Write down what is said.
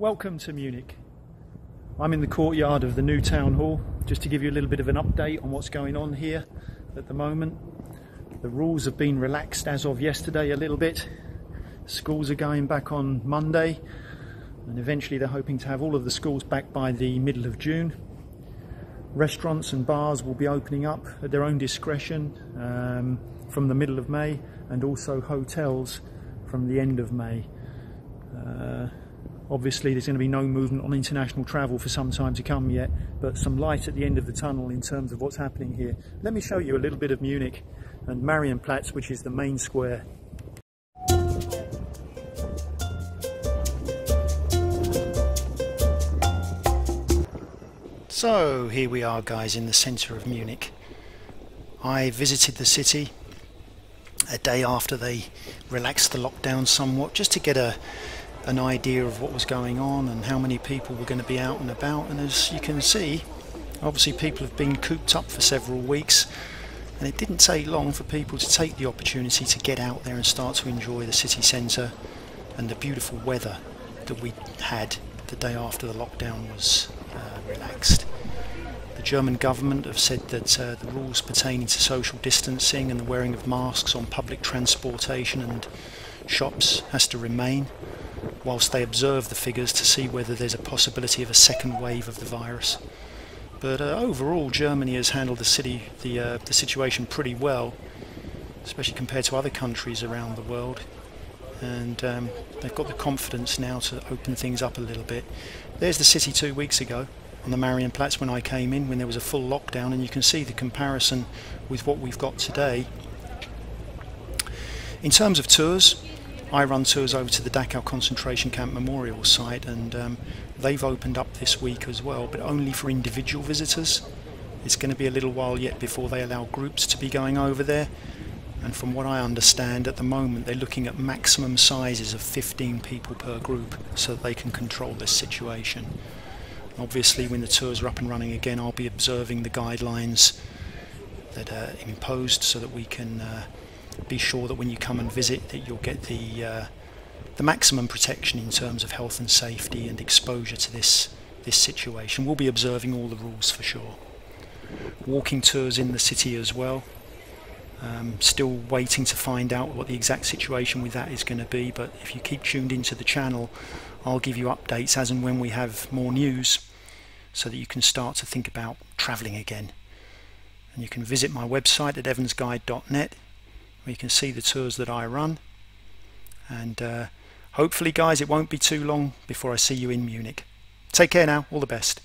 Welcome to Munich. I'm in the courtyard of the new town hall just to give you a little bit of an update on what's going on here at the moment. The rules have been relaxed as of yesterday a little bit. Schools are going back on Monday and eventually they're hoping to have all of the schools back by the middle of June. Restaurants and bars will be opening up at their own discretion from the middle of May, and also hotels from the end of May. Obviously there's going to be no movement on international travel for some time to come yet, but some light at the end of the tunnel in terms of what's happening here. Let me show you a little bit of Munich and Marienplatz, which is the main square. So here we are, guys, in the centre of Munich. I visited the city a day after they relaxed the lockdown somewhat, just to get an idea of what was going on and how many people were going to be out and about. And as you can see, obviously people have been cooped up for several weeks, and it didn't take long for people to take the opportunity to get out there and start to enjoy the city centre and the beautiful weather that we had the day after the lockdown was relaxed. The German government have said that the rules pertaining to social distancing and the wearing of masks on public transportation and shops has to remain, whilst they observe the figures to see whether there's a possibility of a second wave of the virus. But overall, Germany has handled the situation pretty well, especially compared to other countries around the world, and they've got the confidence now to open things up a little bit. There's the city 2 weeks ago on the Marienplatz when I came in, when there was a full lockdown, and you can see the comparison with what we've got today. In terms of tours, I run tours over to the Dachau concentration camp memorial site, and they've opened up this week as well, but only for individual visitors. It's going to be a little while yet before they allow groups to be going over there, and from what I understand at the moment they're looking at maximum sizes of 15 people per group so that they can control this situation. Obviously when the tours are up and running again, I'll be observing the guidelines that are imposed so that we can be sure that when you come and visit that you'll get the maximum protection in terms of health and safety and exposure to this situation. We'll be observing all the rules for sure. Walking tours in the city as well. Still waiting to find out what the exact situation with that is going to be, but if you keep tuned into the channel, I'll give you updates as and when we have more news, so that you can start to think about travelling again. And you can visit my website at evansguide.net, where you can see the tours that I run, and hopefully guys it won't be too long before I see you in Munich. Take care now, all the best.